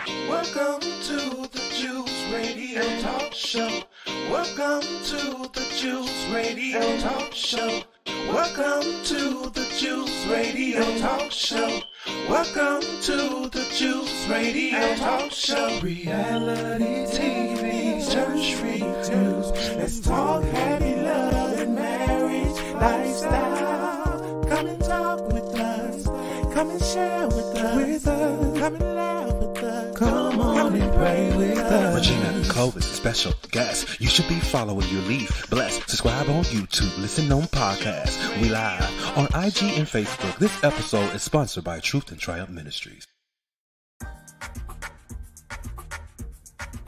Welcome to the Juice Radio Talk Show. Welcome to the Juice Radio Talk Show. Welcome to the Juice Radio Talk Show. Welcome to the Juice Radio Talk Show. Reality TV, church reviews. Let's talk happy love and marriage lifestyle. Come and talk with us. Come and share with us. Come and laugh with us. Come on and pray with us. Regina Clovis, special guest. You should be following your lead. Bless. Subscribe on YouTube. Listen on podcasts. We live on IG and Facebook. This episode is sponsored by Truth and Triumph Ministries.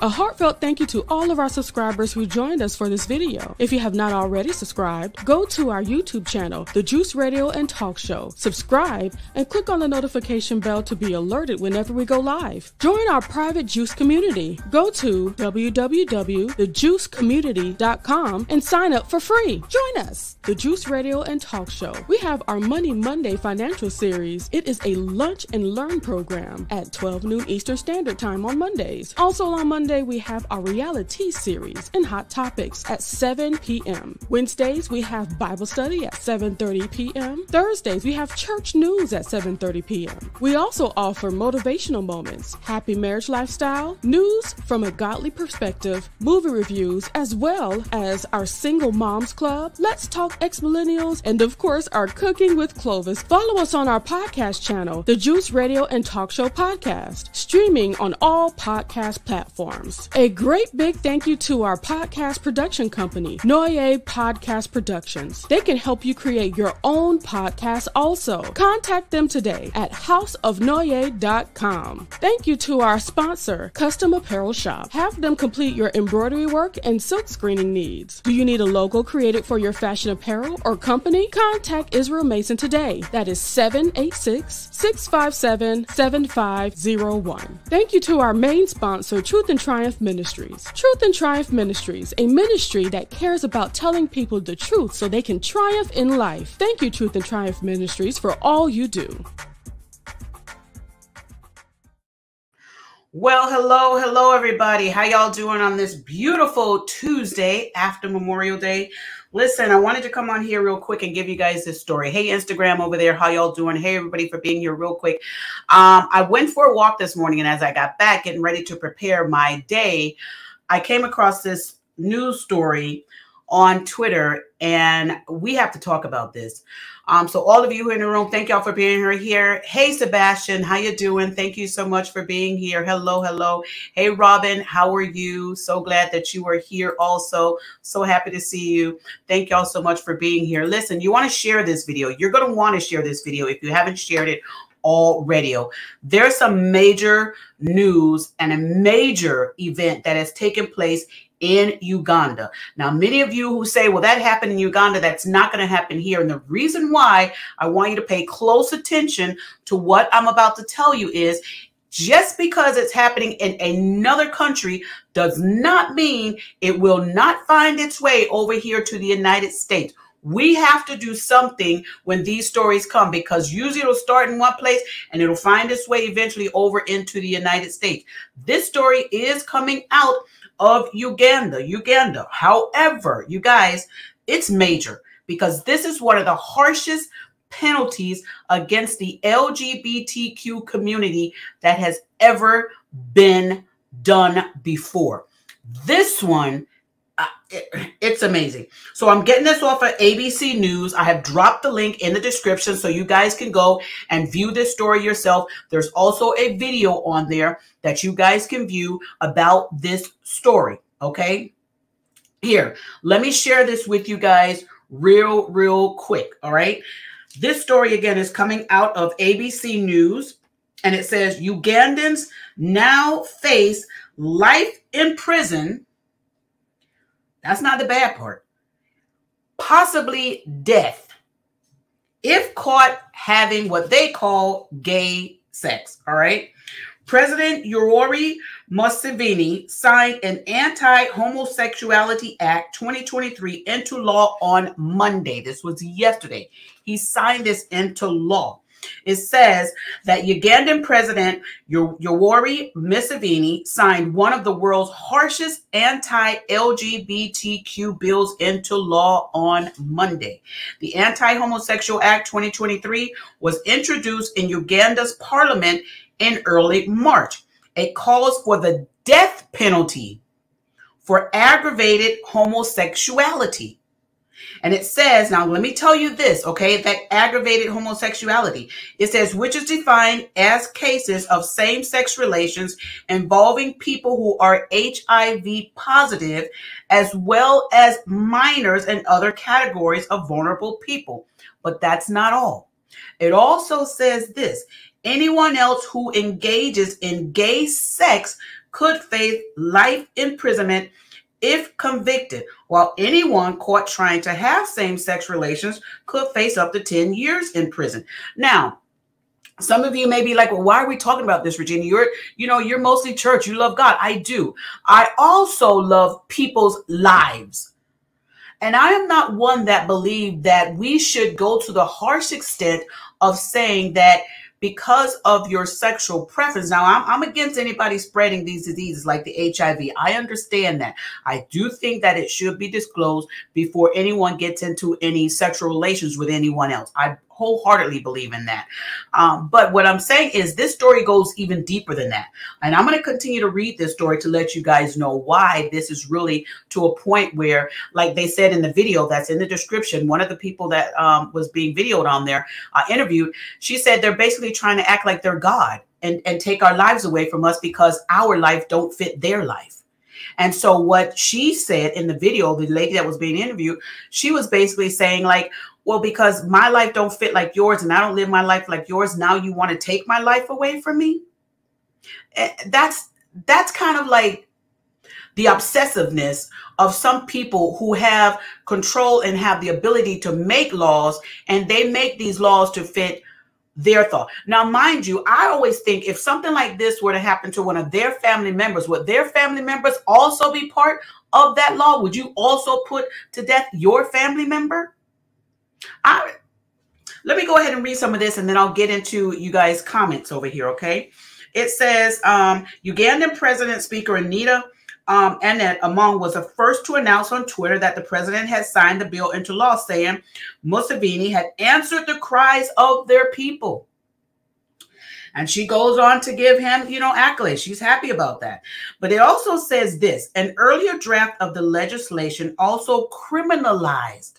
A heartfelt thank you to all of our subscribers who joined us for this video. If you have not already subscribed, go to our YouTube channel, The Juice Radio and Talk Show. Subscribe and click on the notification bell to be alerted whenever we go live. Join our private Juice community. Go to www.thejuicecommunity.com and sign up for free. Join us, The Juice Radio and Talk Show. We have our Money Monday financial series. It is a lunch and learn program at 12 noon Eastern Standard Time on Mondays. Also on Monday, we have our reality series and hot topics at 7 p.m. Wednesdays, we have Bible study at 7:30 p.m. Thursdays, we have church news at 7:30 p.m. We also offer motivational moments, happy marriage lifestyle, news from a godly perspective, movie reviews, as well as our single moms club, Let's Talk Ex-Millennials, and of course, our Cooking with Clovis. Follow us on our podcast channel, The Juice Radio and Talk Show Podcast, streaming on all podcast platforms. A great big thank you to our podcast production company, Noye Podcast Productions. They can help you create your own podcast also. Contact them today at houseofnoye.com. Thank you to our sponsor, Custom Apparel Shop. Have them complete your embroidery work and silk screening needs. Do you need a logo created for your fashion apparel or company? Contact Israel Mason today. That is 786-657-7501. Thank you to our main sponsor, Truth and Triumph Ministries. Truth and Triumph Ministries, a ministry that cares about telling people the truth so they can triumph in life. Thank you, Truth and Triumph Ministries, for all you do. Well, hello, everybody. How y'all doing on this beautiful Tuesday after Memorial Day? Listen, I wanted to come on here real quick and give you guys this story. Hey, Instagram over there, how y'all doing? Hey, everybody, for being here real quick. I went for a walk this morning, and as I got back, getting ready to prepare my day, I came across this news story on Twitter, and we have to talk about this. So all of you in the room, thank y'all for being here. Hey, Sebastian, how you doing? Thank you so much for being here. Hello. Hey, Robin, how are you? So glad that you are here also. So happy to see you. Thank y'all so much for being here. Listen, you want to share this video. You're going to want to share this video if you haven't shared it already. There's some major news and a major event that has taken place in Uganda. Now, many of you who say, well, that happened in Uganda, that's not going to happen here. And the reason why I want you to pay close attention to what I'm about to tell you is just because it's happening in another country does not mean it will not find its way over here to the United States. We have to do something when these stories come, because usually it'll start in one place and it'll find its way eventually over into the United States. This story is coming out of Uganda. However, you guys, it's major because this is one of the harshest penalties against the LGBTQ community that has ever been done before. This one, it's amazing. So I'm getting this off of ABC News. I have dropped the link in the description so you guys can go and view this story yourself. There's also a video on there that you guys can view about this story. Okay, here, let me share this with you guys real quick. All right, this story again is coming out of ABC News, and it says Ugandans now face life in prison. That's not the bad part. Possibly death if caught having what they call gay sex. All right. President Yoweri Museveni signed an Anti-Homosexuality Act 2023 into law on Monday. This was yesterday. He signed this into law. It says that Ugandan President Yoweri Museveni signed one of the world's harshest anti-LGBTQ bills into law on Monday. The Anti-Homosexual Act 2023 was introduced in Uganda's parliament in early March. It calls for the death penalty for aggravated homosexuality. And it says, now let me tell you this, okay, that aggravated homosexuality, it says, which is defined as cases of same-sex relations involving people who are HIV positive, as well as minors and other categories of vulnerable people. But that's not all. It also says this: anyone else who engages in gay sex could face life imprisonment if convicted, while anyone caught trying to have same-sex relations could face up to 10 years in prison. Now, some of you may be like, well, why are we talking about this, Regina? You're mostly church. You love God. I do. I also love people's lives. And I am not one that believe that we should go to the harsh extent of saying that because of your sexual preference. Now, I'm against anybody spreading these diseases like the HIV. I understand that. I do think that it should be disclosed before anyone gets into any sexual relations with anyone else. I wholeheartedly believe in that. But what I'm saying is this story goes even deeper than that. And I'm going to continue to read this story to let you guys know why this is really to a point where, like they said in the video that's in the description, one of the people that was being videoed on there, interviewed, she said they're basically trying to act like they're God and take our lives away from us because our life don't fit their life. And so what she said in the video, the lady that was being interviewed, she was basically saying like, well, because my life don't fit like yours and I don't live my life like yours, now you want to take my life away from me? That's kind of like the obsessiveness of some people who have control and have the ability to make laws, and they make these laws to fit their thought. Now, mind you, I always think if something like this were to happen to one of their family members, would their family members also be part of that law? Would you also put to death your family member? Let me go ahead and read some of this, and then I'll get into you guys' comments over here, okay? It says, Ugandan President Speaker Anita Annette Among was the first to announce on Twitter that the president had signed the bill into law, saying Museveni had answered the cries of their people. And she goes on to give him, accolades. She's happy about that. But it also says this: an earlier draft of the legislation also criminalized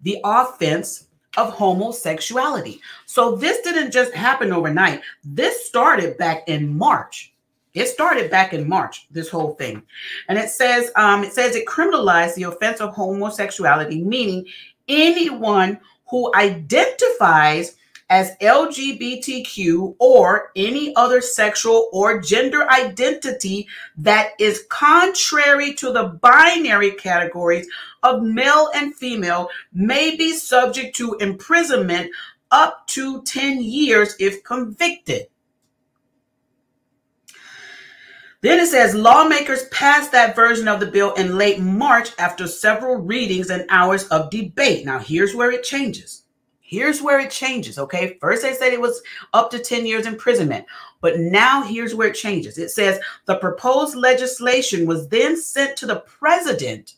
the offense of homosexuality. So this didn't just happen overnight. This started back in March. It started back in March, this whole thing. And it says it criminalized the offense of homosexuality, meaning anyone who identifies as LGBTQ or any other sexual or gender identity that is contrary to the binary categories of male and female may be subject to imprisonment up to 10 years if convicted. Then it says lawmakers passed that version of the bill in late March after several readings and hours of debate. Now, here's where it changes. Here's where it changes, okay? First, they said it was up to 10 years imprisonment. But now here's where it changes. It says the proposed legislation was then sent to the president,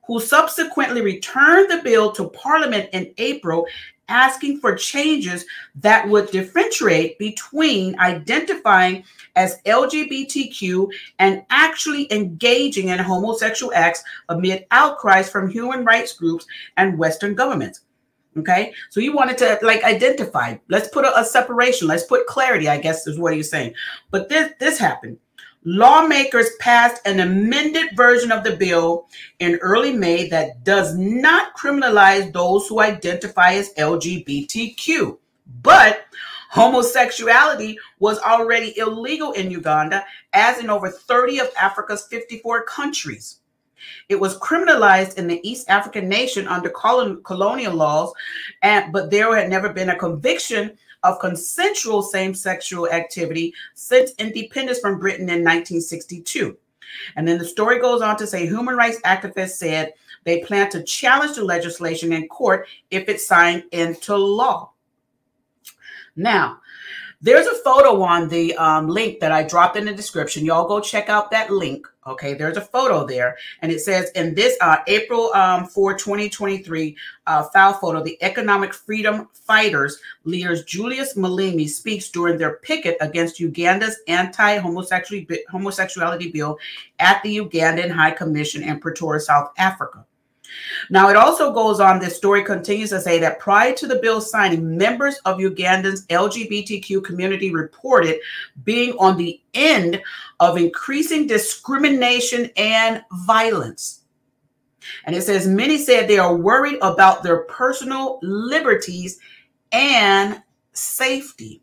who subsequently returned the bill to Parliament in April, asking for changes that would differentiate between identifying as LGBTQ and actually engaging in homosexual acts amid outcries from human rights groups and Western governments. Okay, so you wanted to identify. Let's put a separation. Let's put clarity, I guess is what he's saying. But this happened. Lawmakers passed an amended version of the bill in early May that does not criminalize those who identify as LGBTQ. But homosexuality was already illegal in Uganda, as in over 30 of Africa's 54 countries. It was criminalized in the East African nation under colonial laws, but there had never been a conviction of consensual same-sexual activity since independence from Britain in 1962. And then the story goes on to say human rights activists said they plan to challenge the legislation in court if it's signed into law. Now, there's a photo on the link that I dropped in the description. Y'all go check out that link. Okay, there's a photo there. And it says in this April 4, 2023 file photo, the economic freedom fighters leaders Julius Malemi speaks during their picket against Uganda's anti-homosexuality bill at the Ugandan High Commission in Pretoria, South Africa. Now, it also goes on, this story continues to say that prior to the bill signing, members of Uganda's LGBTQ community reported being on the end of increasing discrimination and violence. And it says many said they are worried about their personal liberties and safety.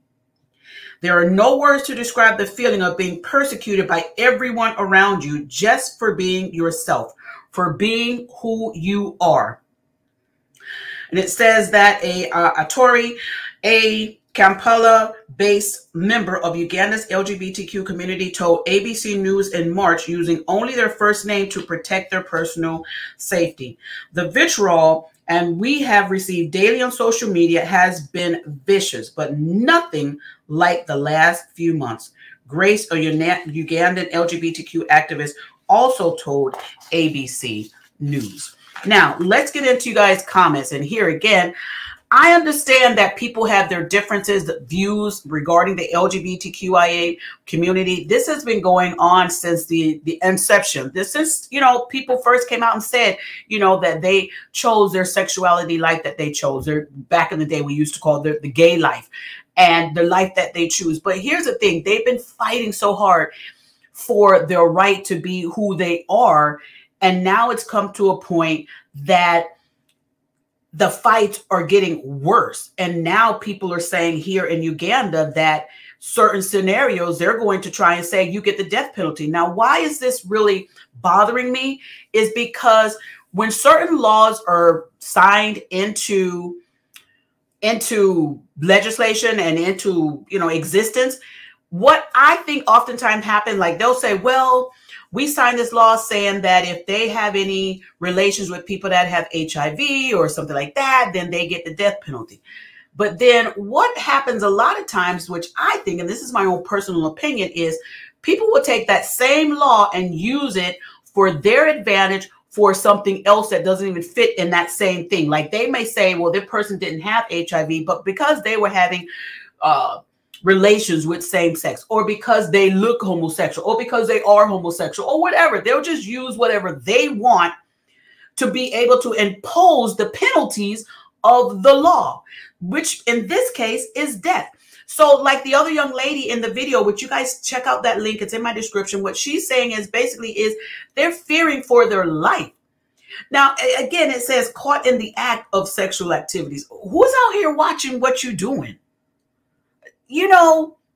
There are no words to describe the feeling of being persecuted by everyone around you just for being yourself, for being who you are. And it says that a Tory, a Kampala-based member of Uganda's LGBTQ community told ABC News in March using only their first name to protect their personal safety. The vitriol, and we have received daily on social media, has been vicious, but nothing like the last few months. Grace, a Ugandan LGBTQ activist, also told ABC News. Now, let's get into you guys' comments. And here again, I understand that people have their differences, views regarding the LGBTQIA community. This has been going on since the inception. Since, people first came out and said, that they chose their sexuality life that they chose. Back in the day, we used to call it the gay life and the life that they choose. But here's the thing. They've been fighting so hard for their right to be who they are. And now it's come to a point that the fights are getting worse. And now people are saying here in Uganda that certain scenarios, they're going to try and say you get the death penalty. Now, why is this really bothering me? Is because when certain laws are signed into legislation and into, existence, what I think oftentimes happens, like they'll say, well, we signed this law saying that if they have any relations with people that have HIV or something like that, then they get the death penalty. But then what happens a lot of times, which I think, and this is my own personal opinion, is people will take that same law and use it for their advantage for something else that doesn't even fit in that same thing. Like they may say, well, this person didn't have HIV, but because they were having relations with same sex, or because they look homosexual, or because they are homosexual, or whatever, they'll just use whatever they want to be able to impose the penalties of the law, which in this case is death. So like the other young lady in the video, which you guys check out that link, it's in my description. What she's saying is basically they're fearing for their life. Now, again, it says caught in the act of sexual activities. Who's out here watching what you're doing?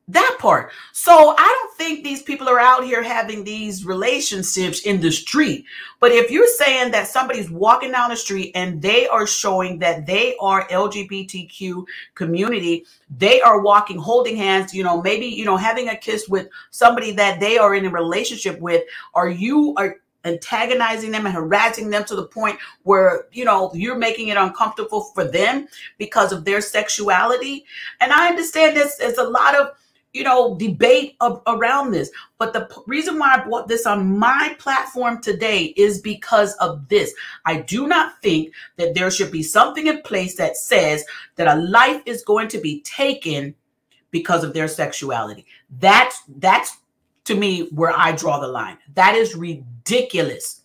That part. So I don't think these people are out here having these relationships in the street. But if you're saying that somebody's walking down the street and they are showing that they are LGBTQ community, they are walking, holding hands, maybe, having a kiss with somebody that they are in a relationship with, or you are antagonizing them and harassing them to the point where, you're making it uncomfortable for them because of their sexuality. And I understand there's a lot of, debate around this. But the reason why I brought this on my platform today is because of this. I do not think that there should be something in place that says that a life is going to be taken because of their sexuality. That's to me where I draw the line. That is ridiculous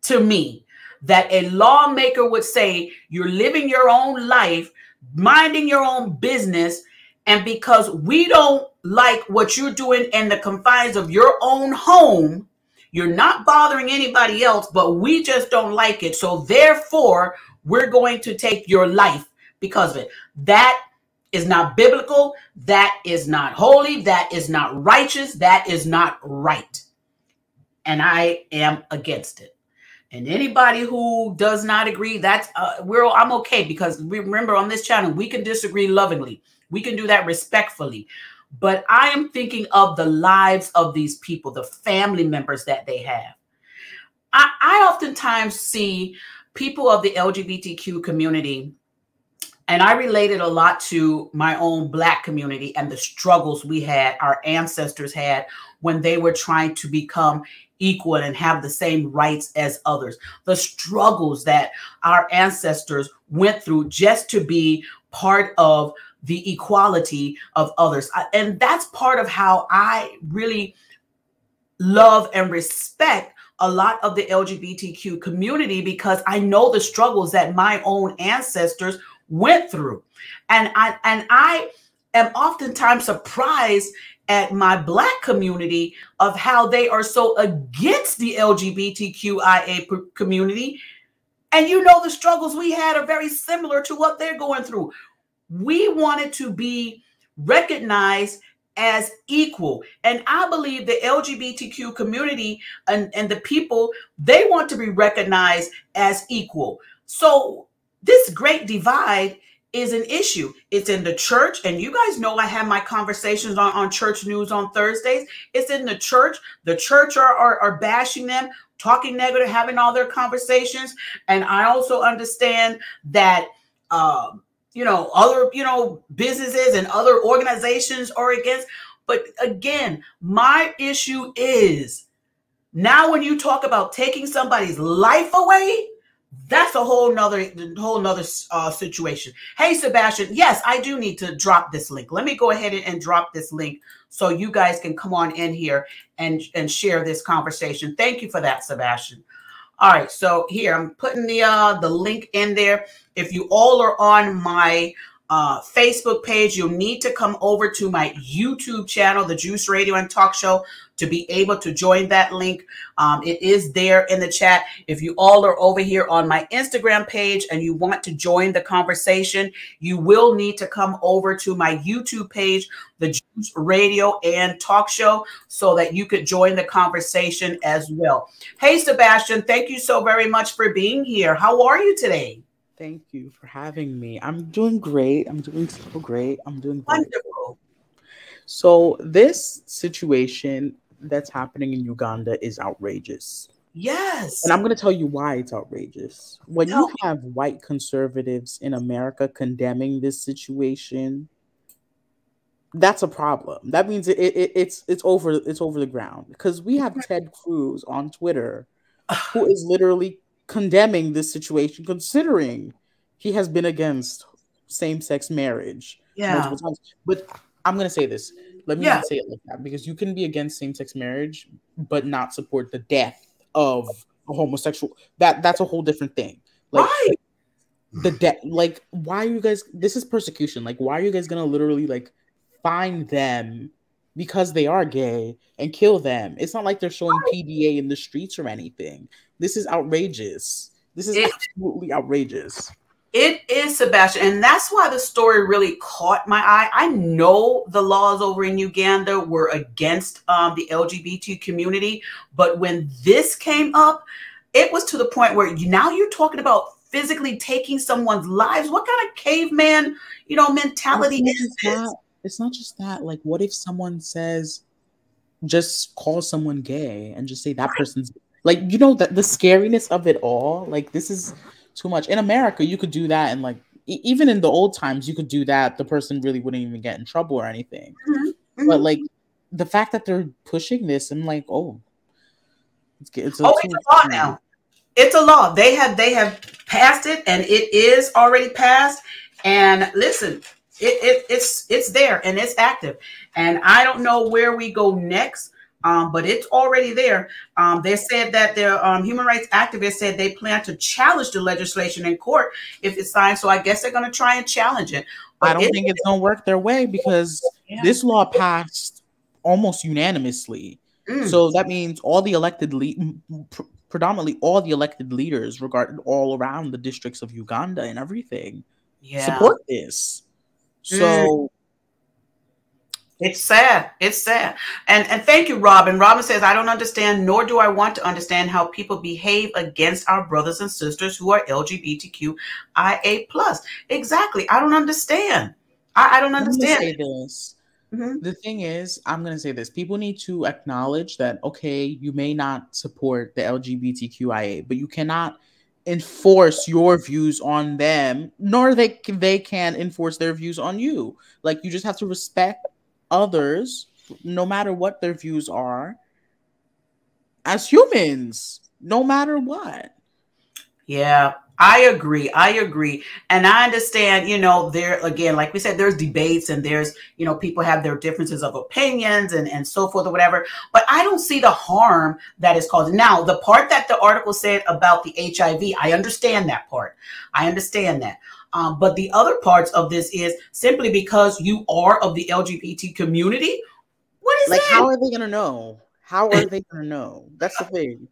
to me, that a lawmaker would say you're living your own life, minding your own business, and because we don't like what you're doing in the confines of your own home, you're not bothering anybody else, but we just don't like it. So therefore, we're going to take your life because of it. That is not biblical. That is not holy. That is not righteous. That is not right. And I am against it. And anybody who does not agree, I'm okay, because remember on this channel, we can disagree lovingly. We can do that respectfully. But I am thinking of the lives of these people, the family members that they have. I oftentimes see people of the LGBTQ community And I related a lot to my own Black community and the struggles we had, our ancestors had when they were trying to become equal and have the same rights as others. The struggles that our ancestors went through just to be part of the equality of others. And that's part of how I really love and respect a lot of the LGBTQ community, because I know the struggles that my own ancestors went through. And I am oftentimes surprised at my Black community of how they are so against the LGBTQIA community. And you know, the struggles we had are very similar to what they're going through. We wanted to be recognized as equal. And I believe the LGBTQ community and the people, they want to be recognized as equal. So this great divide is an issue. It's in the church. And you guys know I have my conversations on church news on Thursdays. It's in the church. The church are bashing them, talking negative, having all their conversations. And I also understand that, other, businesses and other organizations are against. But again, my issue is now when you talk about taking somebody's life away, that's a whole nother situation. Hey, Sebastian, yes, I do need to drop this link. Let me go ahead and drop this link so you guys can come on in here and share this conversation. Thank you for that, Sebastian. All right, so here I'm putting the link in there. If you all are on my Facebook page, you'll need to come over to my YouTube channel, The Juice Radio and Talk Show, to be able to join that link. It is there in the chat. If you all are over here on my Instagram page and you want to join the conversation, you will need to come over to my YouTube page, The Juice Radio and Talk Show, so that you could join the conversation as well. Hey, Sebastian, thank you so very much for being here. How are you today? Thank you for having me. I'm doing great. I'm doing so great. I'm doing great. Wonderful. So this situation that's happening in Uganda is outrageous. Yes. And I'm going to tell you why it's outrageous. When you have white conservatives in America condemning this situation, that's a problem. That means it's over the ground, because we have Ted Cruz on Twitter who is literally condemning this situation, considering he has been against same-sex marriage multiple times. But I'm going to say this. Let me not say it like that, because you can be against same-sex marriage but not support the death of a homosexual. That's a whole different thing. Like, right. The death. Like, why are you guys? This is persecution. Like, why are you guys going to literally like find them because they are gay and kill them? It's not like they're showing PDA in the streets or anything. This is outrageous. This is absolutely outrageous. It is, Sebastian. And that's why the story really caught my eye. I know the laws over in Uganda were against the LGBT community. But when this came up, it was to the point where now you're talking about physically taking someone's lives. What kind of caveman, mentality is this? It's not just that. Like, what if someone says, just call someone gay and just say that person's like, that the scariness of it all, like, this is too much. In America, you could do that. And like, even in the old times, you could do that. The person really wouldn't even get in trouble or anything. Mm-hmm. But like the fact that they're pushing this, I'm like, it's a law now. It's a law. They have passed it, and it is already passed. And listen, it's there and it's active. And I don't know where we go next. But it's already there. They said that the human rights activists said they plan to challenge the legislation in court if it's signed. So I guess they're going to try and challenge it. But I don't think it's going to work their way, because this law passed almost unanimously. So that means all the elected predominantly all the elected leaders all around the districts of Uganda and everything support this. So it's sad. It's sad. And thank you, Robin. Robin says, I don't understand, nor do I want to understand how people behave against our brothers and sisters who are LGBTQIA+. Exactly. I don't understand. I don't understand. Say this. Mm-hmm. The thing is, I'm going to say this. People need to acknowledge that, okay, you may not support the LGBTQIA, but you cannot enforce your views on them, nor they can enforce their views on you. Like, you just have to respect others, no matter what their views are, as humans, no matter what. Yeah, I agree. I agree. And I understand, there again, like we said, there's debates and there's, people have their differences of opinions and so forth or whatever. But I don't see the harm that is caused. Now, the part that the article said about the HIV, I understand that part. I understand that. But the other parts of this is simply because you are of the LGBT community. What is like, that? how are they going to know? How are they going to know? That's the thing.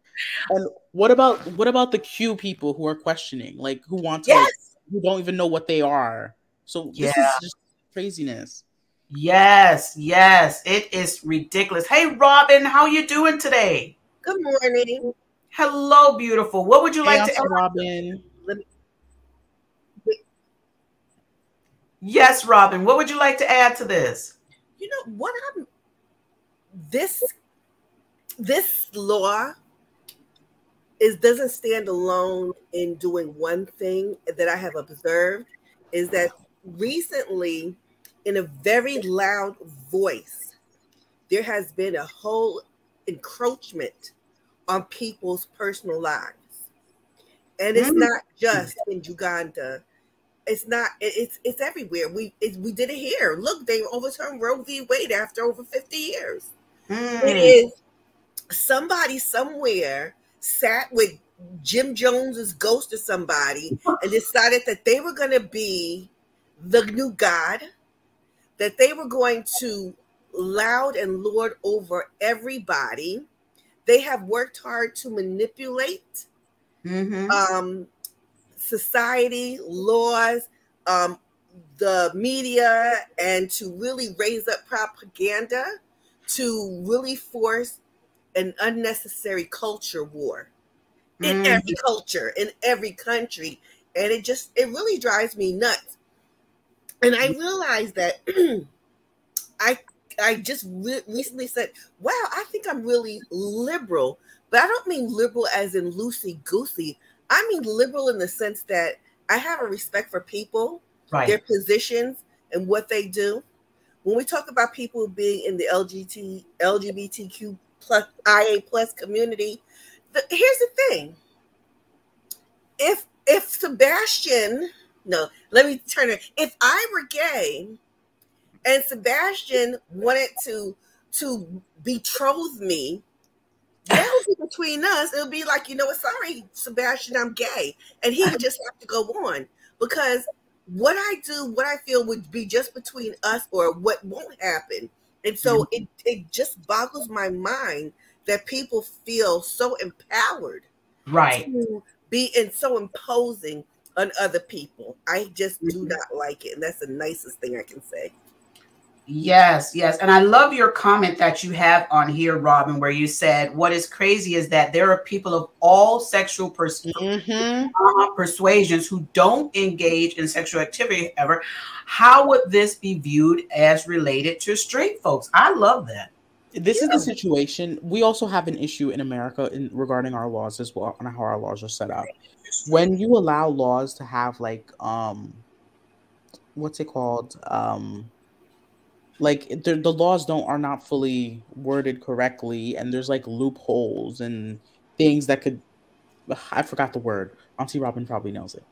And what about the Q people who are questioning, like, who want to, who don't even know what they are? So this is just craziness. Yes, it is ridiculous. Hey, Robin, how you doing today? Good morning. Hello, beautiful. What would you like to add? Robin? Yes, Robin. What would you like to add to this? This law doesn't stand alone in doing one thing that I have observed, is that recently, in a very loud voice, there has been a whole encroachment on people's personal lives. And it's not just in Uganda. It's not, it's everywhere. We did it here. Look, they overturned Roe v. Wade after over 50 years. It is somebody somewhere sat with Jim Jones's ghost or somebody and decided that they were going to be the new God, that they were going to loud and lord over everybody. They have worked hard to manipulate society, laws, the media, and to really raise up propaganda to really force an unnecessary culture war in every culture, in every country. And it really drives me nuts. And I realized that I just recently said, wow, I think I'm really liberal. But I don't mean liberal as in loosey-goosey. I mean liberal in the sense that I have a respect for people, their positions, and what they do. When we talk about people being in the LGBTQ plus IA plus community, here's the thing. If Sebastian, no, let me turn it. If I were gay and Sebastian wanted to betroth me, that would be between us. It would be like, sorry, Sebastian, I'm gay. And he would just have to go on, because what I do, what I feel would be just between us, or what won't happen. And so it just boggles my mind that people feel so empowered to be so imposing on other people. I just do not like it. And that's the nicest thing I can say. Yes. And I love your comment that you have on here, Robin, where you said, what is crazy is that there are people of all sexual persuasions who don't engage in sexual activity ever. How would this be viewed as related to straight folks? I love that. This is the situation. We also have an issue in America regarding our laws as well, and how our laws are set up. When you allow laws to have like, what's it called? Like the laws are not fully worded correctly, and there's like loopholes and things that could, I forgot the word. Auntie Robin probably knows it.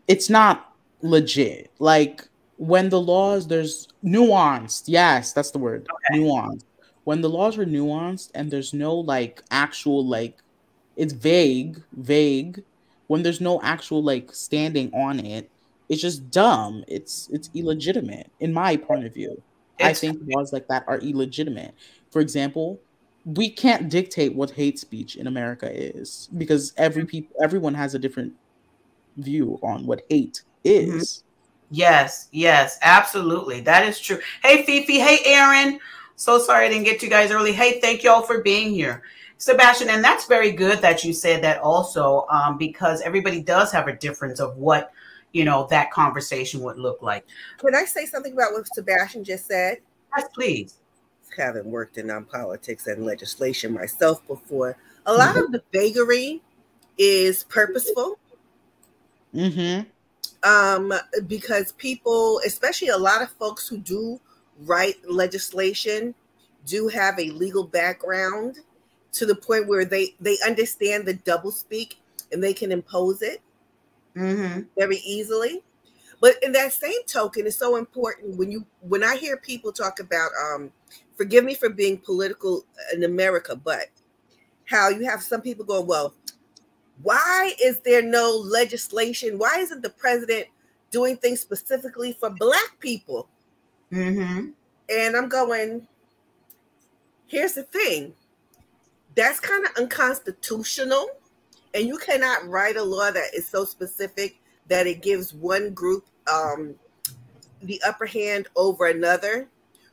It's not legit. Like when the laws, there's nuanced. Yes, that's the word. Okay. Nuanced. When the laws are nuanced and there's no like actual like, it's vague. When there's no actual like standing on it, it's just dumb. It's illegitimate in my point of view. I think laws like that are illegitimate. For example, we can't dictate what hate speech in America is, because everyone has a different view on what hate is. Yes, absolutely. That is true. Hey, Fifi. Hey, Aaron. So sorry I didn't get to you guys early. Hey, thank y'all for being here. Sebastian, and that's very good that you said that also, because everybody does have a difference of what, that conversation would look like. Can I say something about what Sebastian just said? Yes, please. Having worked in politics and legislation myself before, a lot of the vagary is purposeful. Because people, especially a lot of folks who do write legislation, do have a legal background to the point where they understand the doublespeak and they can impose it very easily. But in that same token, it's so important when I hear people talk about, forgive me for being political in America, but how you have some people going, well, why is there no legislation? Why isn't the president doing things specifically for Black people? And I'm going, here's the thing. That's kind of unconstitutional. And you cannot write a law that is so specific that it gives one group the upper hand over another,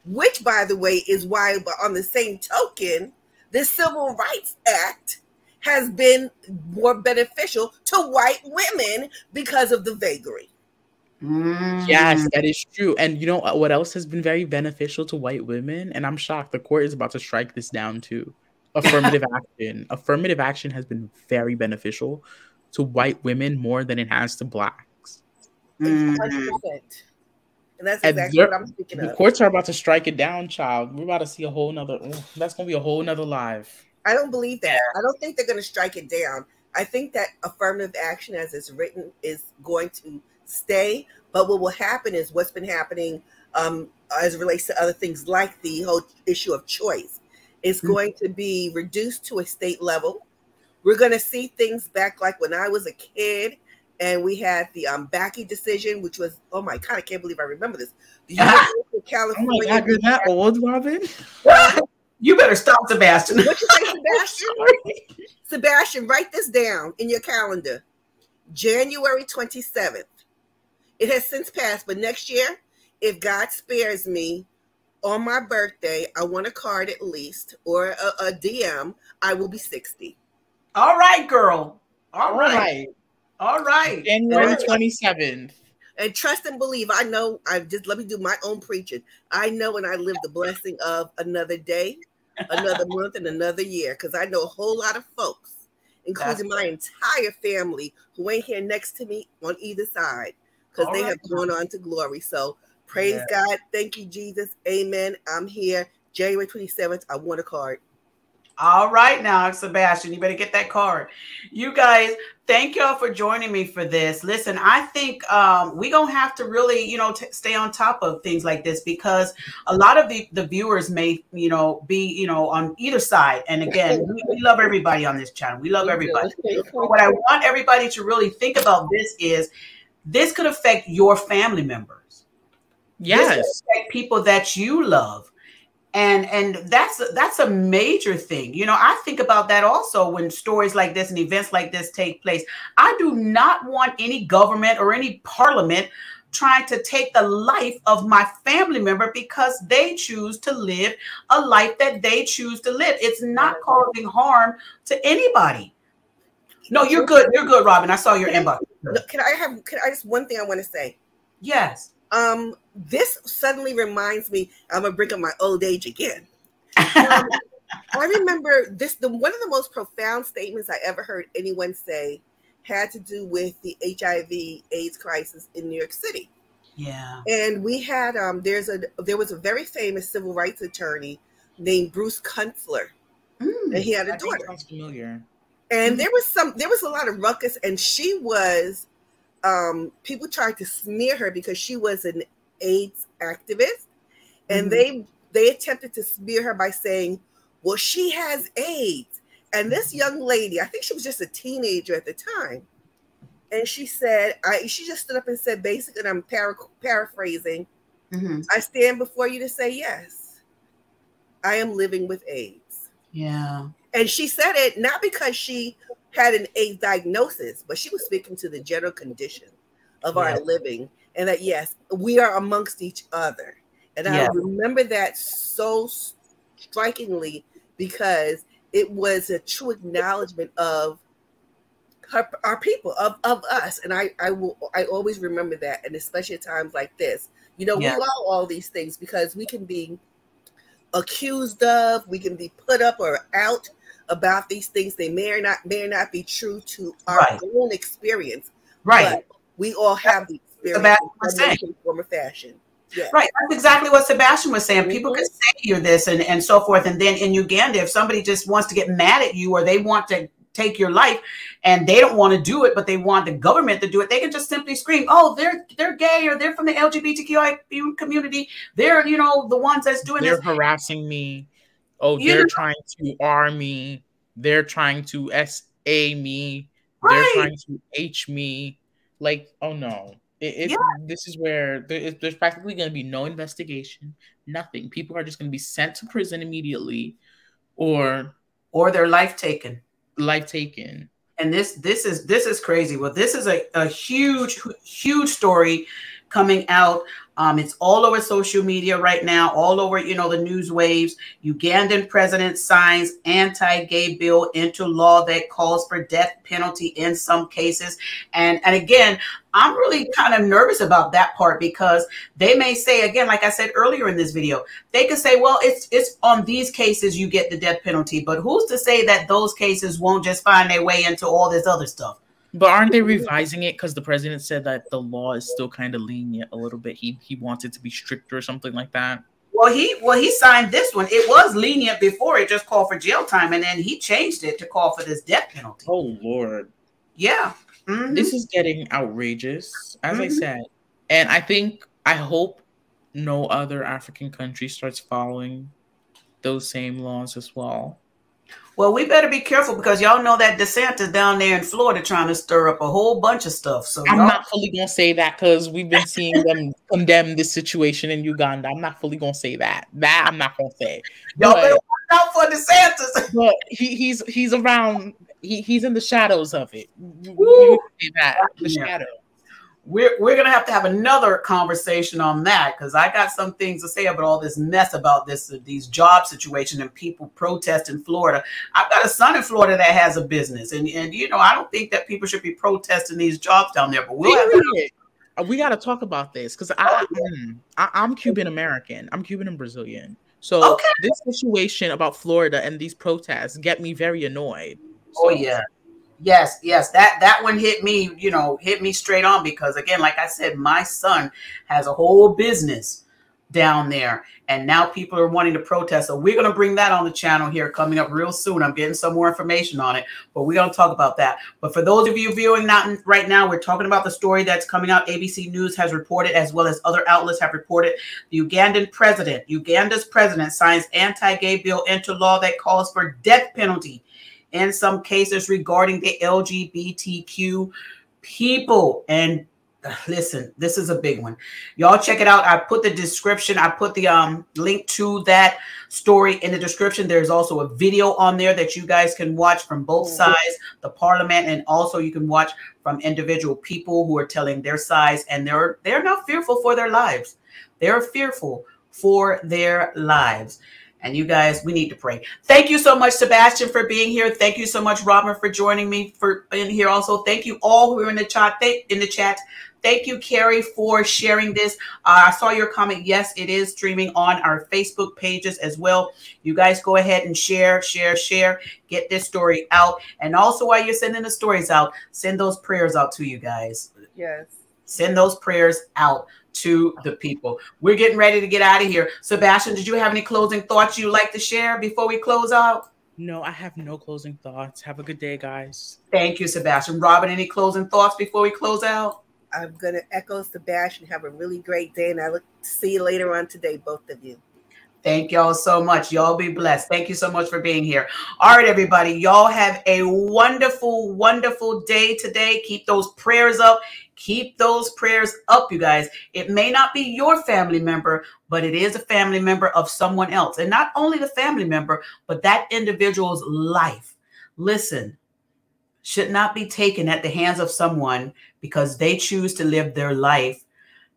which, by the way, is why, on the same token, the Civil Rights Act has been more beneficial to white women because of the vagary. Yes, that is true. And you know what else has been very beneficial to white women? And I'm shocked the court is about to strike this down too. Affirmative action. Affirmative action has been very beneficial to white women more than it has to Blacks. 100%. And that's exactly what I'm speaking of. The courts are about to strike it down, child. We're about to see a whole nother. That's going to be a whole nother live. I don't believe that. I don't think they're going to strike it down. I think that affirmative action as it's written is going to stay. But what will happen is what's been happening as it relates to other things like the whole issue of choice is going to be reduced to a state level. We're going to see things back like when I was a kid and we had the Bakke decision, which was, oh my God, I can't believe I remember this. The University of California. Oh my God, you're that old, Robin? You better stop, Sebastian. What you say, Sebastian? Sebastian, write this down in your calendar. January 27th. It has since passed, but next year, if God spares me, on my birthday, I want a card at least, or a DM, I will be 60. All right, girl. All right. January 27th. And trust and believe, I know, let me do my own preaching. I know and I live the blessing of another day, another month, and another year, because I know a whole lot of folks, including my entire family, who ain't here next to me on either side, because they have gone on to glory. So praise God. Thank you, Jesus. Amen. I'm here. January 27th. I want a card. All right now, Sebastian, you better get that card. You guys, thank y'all for joining me for this. Listen, I think we're going to have to really, stay on top of things like this, because a lot of the viewers may, be, on either side. And again, we love everybody on this channel. We love everybody. What I want everybody to really think about this could affect your family members. Yes. This could affect people that you love. And that's a major thing. I think about that also when stories like this and events like this take place. I do not want any government or any parliament trying to take the life of my family member because they choose to live a life that they choose to live. It's not causing harm to anybody. No, you're good. You're good, Robin. I saw your inbox. Can I just one thing I want to say? Yes. This suddenly reminds me, I'm gonna bring up my old age again. I remember one of the most profound statements I ever heard anyone say had to do with the HIV/AIDS crisis in New York City. Yeah. And we had there was a very famous civil rights attorney named Bruce Kunstler, and he had a daughter. Sounds familiar. And there was a lot of ruckus, and she was people tried to smear her because she was an AIDS activist, and they attempted to smear her by saying, well, she has AIDS. And this young lady, I think she was just a teenager at the time, and she said, she just stood up and said, basically, and I'm paraphrasing, I stand before you to say, yes, I am living with AIDS. Yeah. And she said it not because she had an AIDS diagnosis, but she was speaking to the general condition of our living, and that, yes, we are amongst each other. And I remember that so strikingly because it was a true acknowledgement of our people, of us. And I always remember that, and especially at times like this. We allow all these things because we can be accused of, we can be put up or out about these things. They may or not be true to our own experience. Right. But we all have the experience in some form or fashion. Yeah. Right. That's exactly what Sebastian was saying. People can say you're this and so forth. And then in Uganda, if somebody just wants to get mad at you or they want to take your life and they don't want to do it, but they want the government to do it, they can just simply scream, oh, they're gay or they're from the LGBTQI community. They're, you know, the ones that's doing they're this. harassing me. Oh, they're trying to R me. They're trying to SA me. They're trying to H me. Like, oh no. This is where there's practically going to be no investigation, nothing. People are just going to be sent to prison immediately, or their life taken. And this is crazy. Well, this is a huge story coming out. It's all over social media right now, all over, you know, the news waves. Ugandan president signs anti-gay bill into law that calls for death penalty in some cases. And again, I'm really kind of nervous about that part, because they may say, again, like I said earlier in this video, they could say, well, it's on these cases you get the death penalty, but who's to say that those cases won't just find their way into all this other stuff? But aren't they revising it because the president said that the law is still kind of lenient a little bit? He wants it to be stricter or something like that. Well, he signed this one. It was lenient before. It just called for jail time, and then he changed it to call for this death penalty. Oh, Lord. Yeah. This is getting outrageous, as I said. And I hope no other African country starts following those same laws as well. Well, we better be careful, because y'all know that DeSantis down there in Florida trying to stir up a whole bunch of stuff. So I'm not fully going to say that, because we've been seeing them condemn this situation in Uganda. I'm not fully going to say that. That I'm not going to say. Y'all better watch out for DeSantis. But he's around. He's in the shadows of it. The shadow. We're going to have another conversation on that, because I got some things to say about all this mess about these job situations and people protest in Florida. I've got a son in Florida that has a business, and you know, I don't think that people should be protesting these jobs down there. But we got to talk about this, because I'm Cuban American. I'm Cuban and Brazilian. So this situation about Florida and these protests get me very annoyed. So. Oh yeah. Yes, that one hit me, you know, hit me straight on, because again, like I said, my son has a whole business down there, and now people are wanting to protest. So we're going to bring that on the channel here coming up real soon. I'm getting some more information on it, but we're going to talk about that. But for those of you viewing right now, we're talking about the story that's coming out. ABC News has reported, as well as other outlets have reported, the Uganda's president signs anti-gay bill into law that calls for death penalty in some cases regarding the LGBTQ people. And listen, this is a big one. Y'all check it out. I put the description. I put the link to that story in the description. There's also a video on there that you guys can watch from both sides, the parliament, and also you can watch from individual people who are telling their sides, and they're not fearful for their lives. They're fearful for their lives. And you guys, we need to pray. Thank you so much, Sebastian, for being here. Thank you so much, Robin, for joining me in here. Also, thank you all who are in the chat. Thank you, Carrie, for sharing this. I saw your comment. Yes, it is streaming on our Facebook pages as well. You guys go ahead and share. Get this story out. And also, while you're sending the stories out, send those prayers out to you guys. Yes. Send those prayers out to the people. We're getting ready to get out of here. Sebastian, did you have any closing thoughts you'd like to share before we close out? No, I have no closing thoughts. Have a good day, guys. Thank you, Sebastian. Robin, any closing thoughts before we close out? I'm going to echo Sebastian. Have a really great day, and I look to see you later on today, both of you. Thank y'all so much. Y'all be blessed. Thank you so much for being here. All right, everybody. Y'all have a wonderful, wonderful day today. Keep those prayers up. Keep those prayers up, you guys. It may not be your family member, but it is a family member of someone else. And not only the family member, but that individual's life. Listen, should not be taken at the hands of someone because they choose to live their life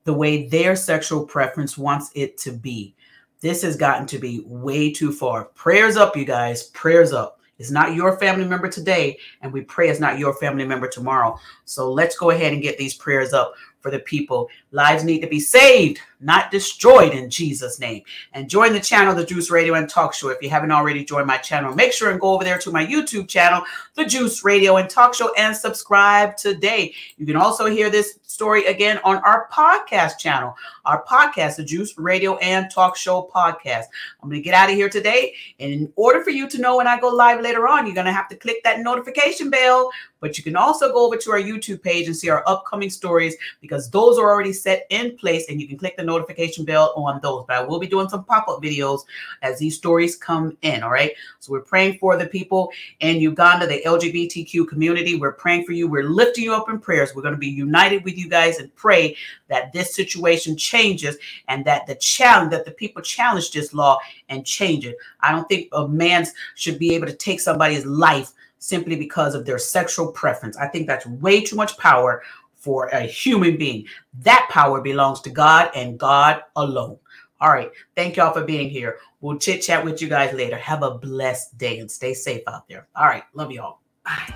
the way their sexual preference wants it to be. This has gotten to be way too far. Prayers up, you guys. Prayers up. It's not your family member today, and we pray it's not your family member tomorrow. So let's go ahead and get these prayers up for the people. Lives need to be saved, not destroyed, in Jesus' name. And join the channel, The Juice Radio and Talk Show. If you haven't already joined my channel, make sure and go over there to my YouTube channel, The Juice Radio and Talk Show, and subscribe today. You can also hear this story again on our podcast channel, our podcast, The Juice Radio and Talk Show podcast. I'm going to get out of here today. And in order for you to know when I go live later on, you're going to have to click that notification bell. But you can also go over to our YouTube page and see our upcoming stories, because those are already set in place, and you can click the notification bell on those. But I will be doing some pop-up videos as these stories come in, all right? So we're praying for the people in Uganda, the LGBTQ community. We're praying for you. We're lifting you up in prayers. We're going to be united with you guys and pray that this situation changes, and that the people challenge this law and change it. I don't think a man should be able to take somebody's life simply because of their sexual preference. I think that's way too much power for a human being. That power belongs to God and God alone. All right. Thank y'all for being here. We'll chit chat with you guys later. Have a blessed day and stay safe out there. All right. Love y'all. Bye.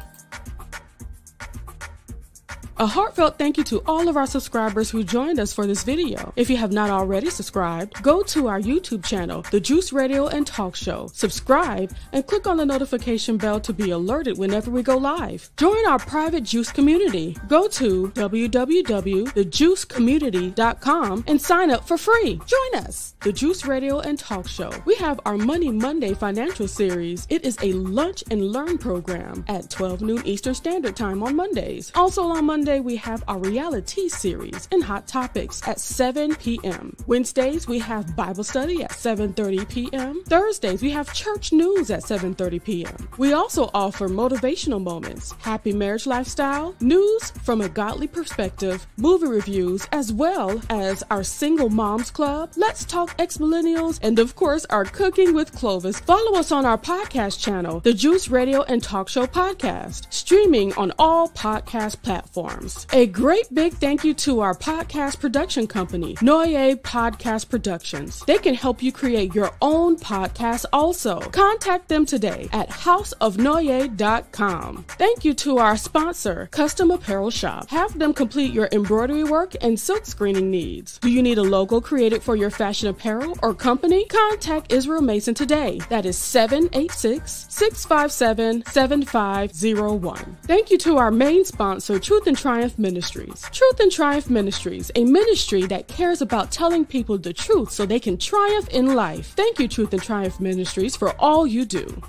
A heartfelt thank you to all of our subscribers who joined us for this video. If you have not already subscribed, go to our YouTube channel, The Juice Radio and Talk Show. Subscribe and click on the notification bell to be alerted whenever we go live. Join our private Juice community. Go to www.thejuicecommunity.com and sign up for free. Join us, The Juice Radio and Talk Show. We have our Money Monday financial series. It is a lunch and learn program at 12 noon Eastern Standard Time on Mondays. Also on Monday, we have our reality series and hot topics at 7 p.m. Wednesdays, we have Bible study at 7:30 p.m. Thursdays, we have church news at 7:30 p.m. We also offer motivational moments, happy marriage lifestyle, news from a godly perspective, movie reviews, as well as our single moms club, Let's Talk Ex-Millennials, and of course, our Cooking with Clovis. Follow us on our podcast channel, The Juice Radio and Talk Show podcast, streaming on all podcast platforms. A great big thank you to our podcast production company, Noye Podcast Productions. They can help you create your own podcast also. Contact them today at houseofnoye.com. Thank you to our sponsor, Custom Apparel Shop. Have them complete your embroidery work and silk screening needs. Do you need a logo created for your fashion apparel or company? Contact Israel Mason today. That is 786-657-7501. Thank you to our main sponsor, Truth and Triumph Ministries. Truth and Triumph Ministries, a ministry that cares about telling people the truth so they can triumph in life. Thank you, Truth and Triumph Ministries, for all you do.